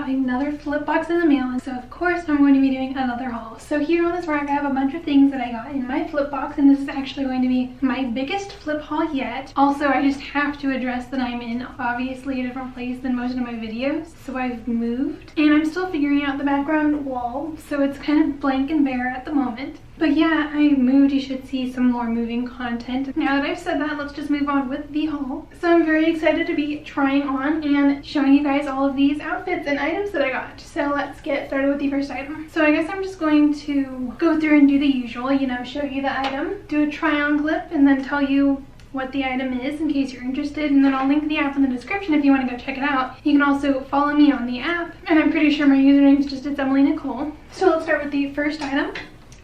got another flip box in the mail, and so of course I'm going to be doing another haul. So here on this rack I have a bunch of things that I got in my flip box, and this is actually going to be my biggest flip haul yet. Also, I just have to address that I'm in obviously a different place than most of my videos. So I've moved, and I'm still figuring out the background wall, so it's kind of blank and bare at the moment. But yeah, I moved. You should see some more moving content. Now that I've said that, let's just move on with the haul. So I'm very excited to be trying on and showing you guys all of these outfits and items that I got. So let's get started with the first item. So I guess I'm just going to go through and do the usual, you know, show you the item, do a try on clip, and then tell you what the item is in case you're interested, and then I'll link the app in the description if you want to go check it out. You can also follow me on the app, and I'm pretty sure my username is just Emily Nicole. So let's start with the first item,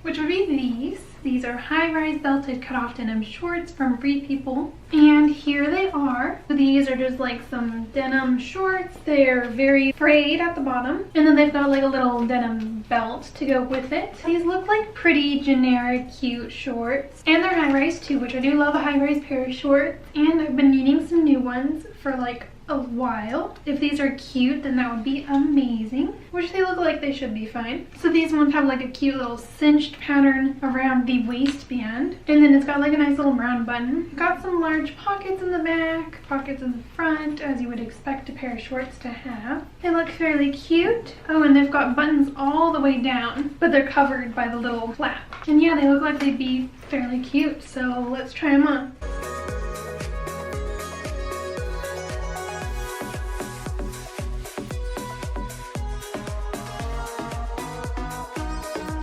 which would be these. These are high-rise belted cut-off denim shorts from Free People. And here they are. So these are just like some denim shorts. They're very frayed at the bottom. And then they've got like a little denim belt to go with it. These look like pretty generic, cute shorts. And they're high-rise too, which I do love a high-rise pair of shorts. And I've been needing some new ones for like a while. If these are cute, then that would be amazing, which they look like they should be fine. So these ones have like a cute little cinched pattern around the waistband, and then it's got like a nice little brown button. Got some large pockets in the back, pockets in the front, as you would expect a pair of shorts to have. They look fairly cute. Oh, and they've got buttons all the way down, but they're covered by the little flap. And yeah, they look like they'd be fairly cute, so let's try them on.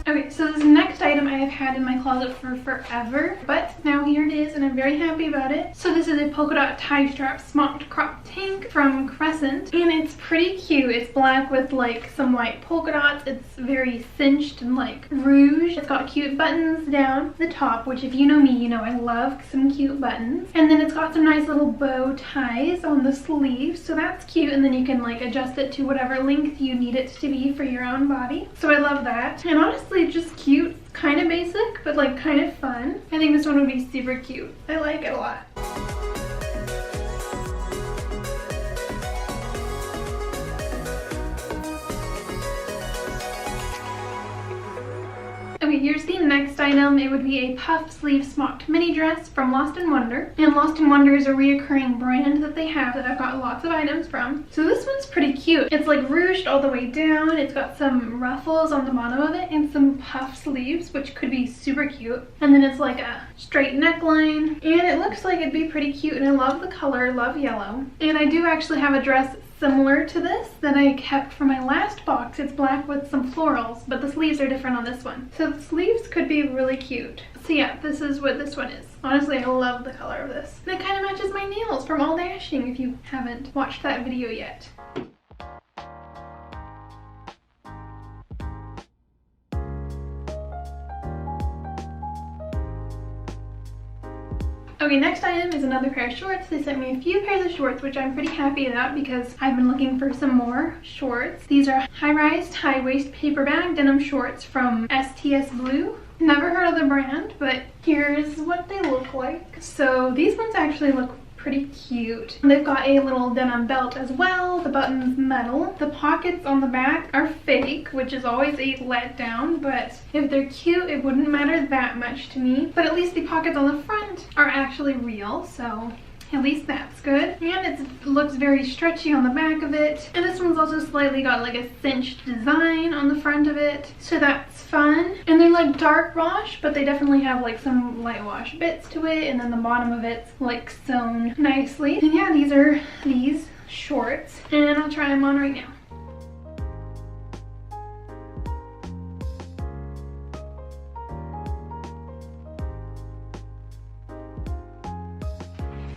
Okay, so this next item I have had in my closet for forever, but now here it is and I'm very happy about it. So this is a polka dot tie strap smocked crop tank from Crescent, and it's pretty cute. It's black with like some white polka dots. It's very cinched and like rouge. It's got cute buttons down the top, which if you know me, you know I love some cute buttons. And then it's got some nice little bow ties on the sleeves, so that's cute, and then you can like adjust it to whatever length you need it to be for your own body. So I love that. And honestly, just cute, kind of basic, but like kind of fun. I think this one would be super cute. I like it a lot. Okay, here's the next item. It would be a puff sleeve smocked mini dress from Lost in Wonder. And Lost in Wonder is a reoccurring brand that they have that I've got lots of items from. So this one's pretty cute. It's like ruched all the way down. It's got some ruffles on the bottom of it and some puff sleeves, which could be super cute. And then it's like a straight neckline. And it looks like it'd be pretty cute, and I love the color, love yellow. And I do actually have a dress similar to this that I kept from my last box. It's black with some florals, but the sleeves are different on this one. So the sleeves could be really cute. So yeah, this is what this one is. Honestly, I love the color of this. And it kind of matches my nails from All Dashing if you haven't watched that video yet. Okay, next item is another pair of shorts. They sent me a few pairs of shorts, which I'm pretty happy about because I've been looking for some more shorts. These are high-rise tie-waist paper bag denim shorts from STS Blue. Never heard of the brand, but here's what they look like. So these ones actually look pretty cute. They've got a little denim belt as well. The button's metal. The pockets on the back are fake, which is always a letdown, but if they're cute, it wouldn't matter that much to me. But at least the pockets on the front are actually real, so at least that's good. And it looks very stretchy on the back of it. And this one's also slightly got like a cinched design on the front of it, so that's fun. And they're like dark wash, but they definitely have like some light wash bits to it, and then the bottom of it's like sewn nicely. And yeah, these are these shorts, and I'll try them on right now.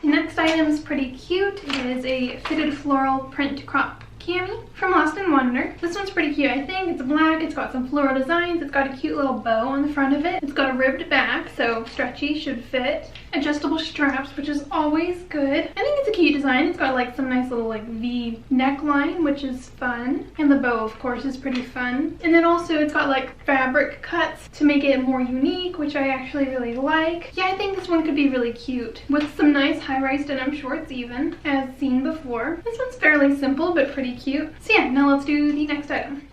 The next item is pretty cute. It is a fitted floral print crop cami from Lost in Wonder. This one's pretty cute, I think. It's black, it's got some floral designs, it's got a cute little bow on the front of it. It's got a ribbed back, so stretchy, should fit. Adjustable straps, which is always good. I think it's a cute design. It's got like some nice little like V neckline, which is fun. And the bow, of course, is pretty fun. And then also it's got like fabric cuts to make it more unique, which I actually really like. Yeah, I think this one could be really cute with some nice high-rise denim shorts even, as seen before. This one's fairly simple, but pretty pretty cute. So yeah, now let's do the next item.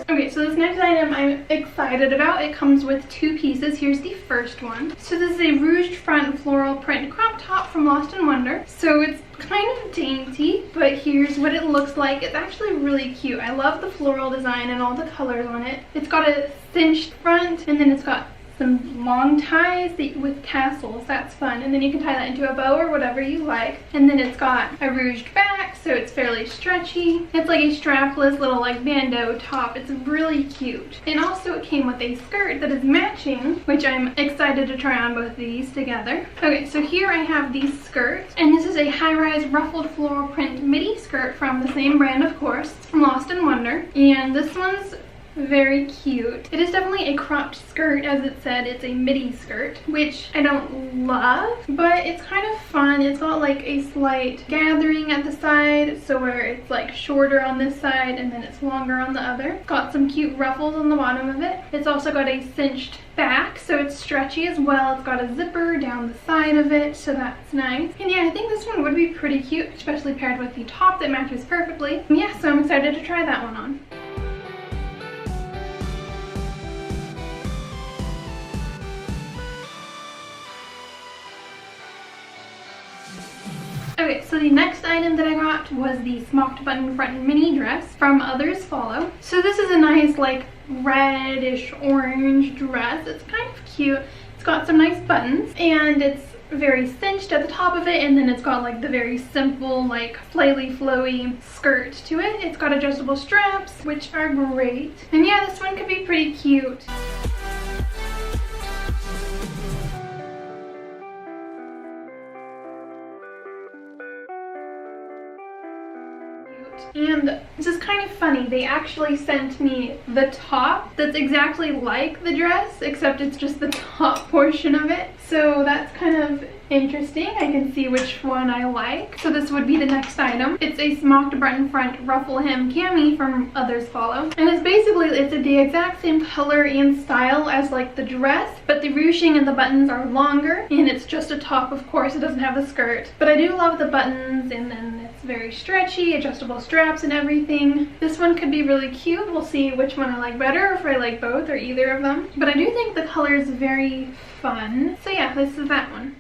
Okay, so this next item I'm excited about. It comes with two pieces. Here's the first one. So this is a ruched front floral print crop top from Lost in Wonder. So it's kind of dainty, but here's what it looks like. It's actually really cute. I love the floral design and all the colors on it. It's got a cinched front, and then it's got some long ties with tassels. That's fun. And then you can tie that into a bow or whatever you like. And then it's got a ruched back, so it's fairly stretchy. It's like a strapless little like bandeau top. It's really cute. And also it came with a skirt that is matching, which I'm excited to try on both of these together. Okay, so here I have the skirt, and this is a high-rise ruffled floral print midi skirt from the same brand, of course. It's from Lost in Wonder. And this one's very cute. It is definitely a cropped skirt, as it said. It's a midi skirt, which I don't love, but it's kind of fun. It's got like a slight gathering at the side, so where it's like shorter on this side and then it's longer on the other. It's got some cute ruffles on the bottom of it. It's also got a cinched back, so it's stretchy as well. It's got a zipper down the side of it, so that's nice. And yeah, I think this one would be pretty cute, especially paired with the top that matches perfectly. And yeah, so I'm excited to try that one on. Okay, so the next item that I got was the smocked button front mini dress from Others Follow. So this is a nice like reddish orange dress. It's kind of cute. It's got some nice buttons, and it's very cinched at the top of it, and then it's got like the very simple like slightly flowy skirt to it. It's got adjustable straps, which are great. And yeah, this one could be pretty cute. And this is kind of funny, they actually sent me the top that's exactly like the dress, except it's just the top portion of it. So that's kind of interesting. I can see which one I like. So this would be the next item. It's a smocked button front ruffle hem cami from Others Follow. And it's basically, it's the exact same color and style as like the dress, but the ruching and the buttons are longer, and it's just a top, of course. It doesn't have a skirt. But I do love the buttons, and then it's very stretchy, adjustable straps and everything. This one could be really cute. We'll see which one I like better, or if I like both or either of them. But I do think the color is very fun. So yeah, this is that one.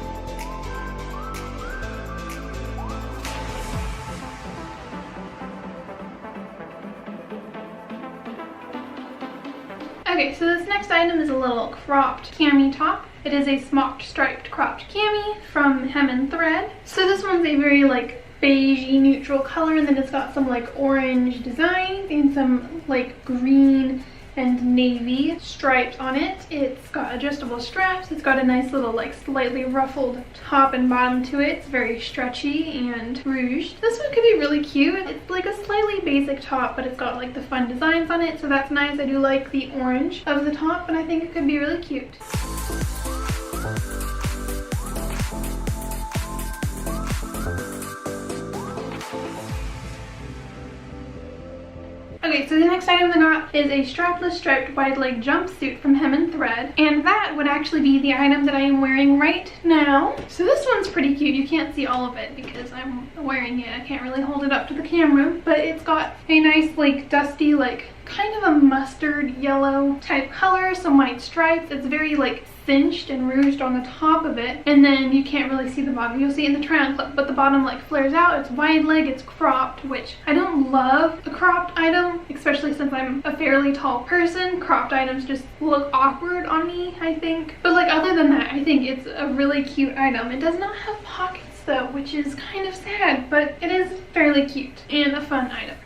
Okay, so this next item is a little cropped cami top. It is a smocked striped cropped cami from Hem & Thread. So this one's a very like beigey neutral color, and then it's got some like orange designs and some like green and navy stripes on it. It's got adjustable straps. It's got a nice little like slightly ruffled top and bottom to it. It's very stretchy and ruched. This one could be really cute. It's like a slightly basic top, but it's got like the fun designs on it, so that's nice. I do like the orange of the top, and I think it could be really cute. Okay, so the next item I got is a strapless striped wide leg jumpsuit from Hem & Thread, and that would actually be the item that I am wearing right now. So this one's pretty cute. You can't see all of it because I'm wearing it. I can't really hold it up to the camera, but it's got a nice like dusty like kind of a mustard yellow type color, some white stripes. It's very like cinched and ruched on the top of it, and then you can't really see the bottom. You'll see it in the try-on clip, but the bottom like flares out. It's wide leg, it's cropped, which I don't love a cropped item, especially since I'm a fairly tall person. Cropped items just look awkward on me, I think. But like other than that, I think it's a really cute item. It does not have pockets though, which is kind of sad, but it is fairly cute and a fun item.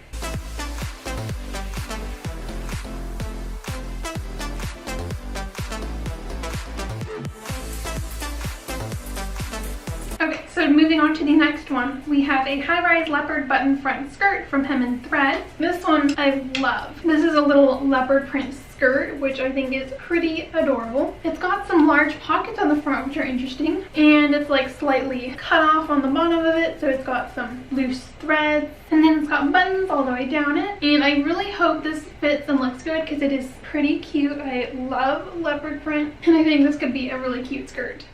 Okay, so moving on to the next one, we have a high-rise leopard button front skirt from Hem & Thread. This one I love. This is a little leopard print skirt, which I think is pretty adorable. It's got some large pockets on the front, which are interesting, and it's like slightly cut off on the bottom of it, so it's got some loose threads, and then it's got buttons all the way down it. And I really hope this fits and looks good because it is pretty cute. I love leopard print, and I think this could be a really cute skirt.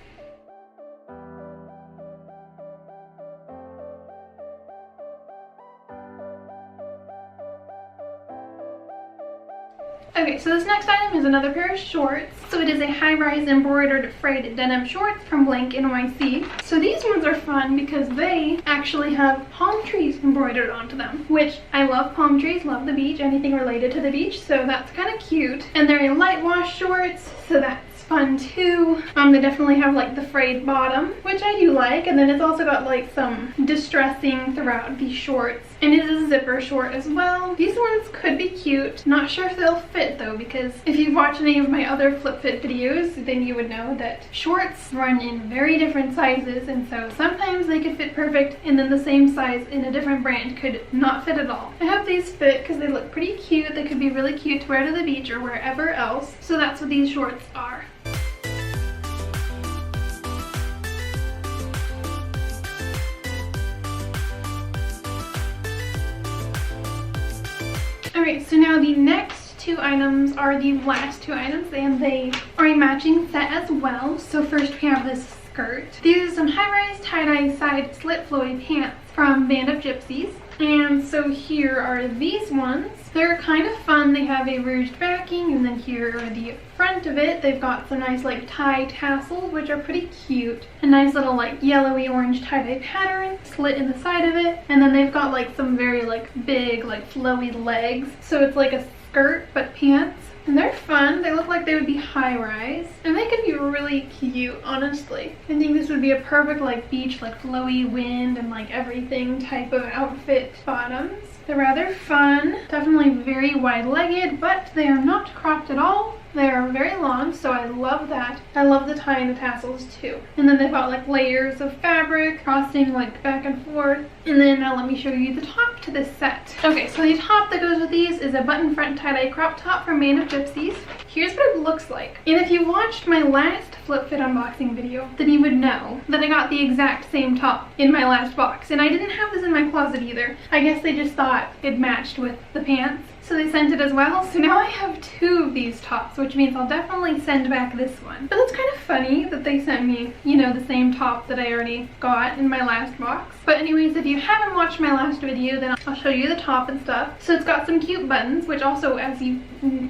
Okay, so this next item is another pair of shorts. So it is a high-rise embroidered frayed denim shorts from Blank NYC. So these ones are fun because they actually have palm trees embroidered onto them, which I love palm trees, love the beach, anything related to the beach, so that's kind of cute. And they're a light wash shorts, so that's fun too. They definitely have like the frayed bottom, which I do like, and then it's also got like some distressing throughout the shorts, and it is a zipper short as well. These ones could be cute. Not sure if they'll fit though, because if you've watched any of my other flip fit videos, then you would know that shorts run in very different sizes, and so sometimes they could fit perfect, and then the same size in a different brand could not fit at all. I hope these fit because they look pretty cute. They could be really cute to wear to the beach or wherever else. So that's what these shorts are. Alright, so now the next two items are the last two items, and they are a matching set as well. So first we have this skirt. These are some high-rise tie-dye side slit flowy pants from Band of Gypsies. And so here are these ones. They're kind of fun. They have a ruched backing, and then here are the front of it. They've got some nice like tie tassels, which are pretty cute. A nice little like yellowy orange tie-dye pattern slit in the side of it. And then they've got like some very like big like flowy legs. So it's like a skirt but pants. And they're fun. They look like they would be high-rise, and they could be really cute, honestly. I think this would be a perfect like beach, like flowy wind and like everything type of outfit bottoms. They're rather fun, definitely very wide-legged, but they are not cropped at all. They are very long, so I love that. I love the tie and the tassels too. And then they've got like layers of fabric crossing like back and forth. And then now let me show you the top to this set. Okay, so the top that goes with these is a button front tie-dye crop top from Band of Gypsies. Here's what it looks like. And if you watched my last flip fit unboxing video, then you would know that I got the exact same top in my last box. And I didn't have this in my closet either. I guess they just thought it matched with the pants, so they sent it as well. So now I have two of these tops, which means I'll definitely send back this one. But it's kind of funny that they sent me, you know, the same top that I already got in my last box. But anyways, if you haven't watched my last video, then I'll show you the top and stuff. So it's got some cute buttons, which also, as you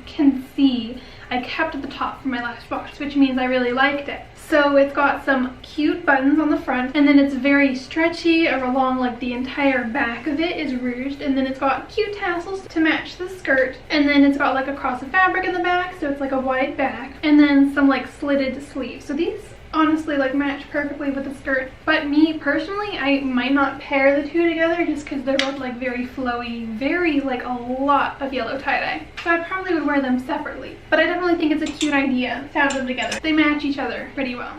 can see, I kept the top from my last box, which means I really liked it. So it's got some cute buttons on the front, and then it's very stretchy along like the entire back of it is ruched, and then it's got cute tassels to match the skirt, and then it's got like a cross of fabric in the back, so it's like a wide back, and then some like slitted sleeves. So these honestly like match perfectly with the skirt, but me personally, I might not pair the two together just because they're both like very flowy, very like a lot of yellow tie-dye, so I probably would wear them separately. But I definitely think it's a cute idea to have them together. They match each other pretty well.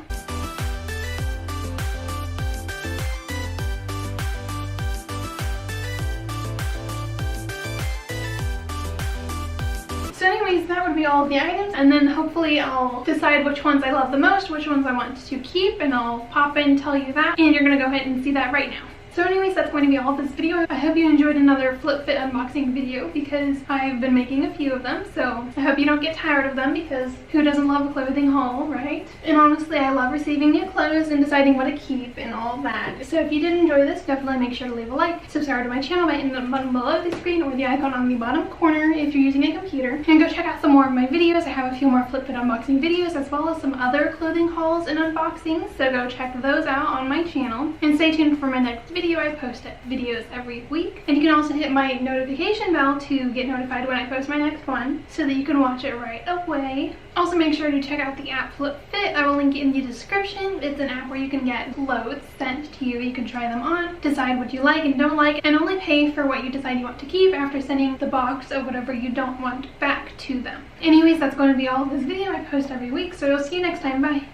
So anyways, that would be all of the items, and then hopefully I'll decide which ones I love the most, which ones I want to keep, and I'll pop in and tell you that, and you're gonna go ahead and see that right now. So anyways, that's going to be all of this video. I hope you enjoyed another flip fit unboxing video because I've been making a few of them, so I hope you don't get tired of them because who doesn't love a clothing haul, right? And honestly, I love receiving new clothes and deciding what to keep and all that. So if you did enjoy this, definitely make sure to leave a like, subscribe to my channel by hitting the button below the screen or the icon on the bottom corner if you're using a computer, and go check out some more of my videos. I have a few more flip fit unboxing videos as well as some other clothing hauls and unboxings, so go check those out on my channel. And stay tuned for my next video. I post videos every week, and you can also hit my notification bell to get notified when I post my next one so that you can watch it right away. Also, make sure to check out the app FlipFit. I will link it in the description. It's an app where you can get clothes sent to you. You can try them on, decide what you like and don't like, and only pay for what you decide you want to keep after sending the box of whatever you don't want back to them. Anyways, that's going to be all of this video. I post every week, so I'll see you next time. Bye.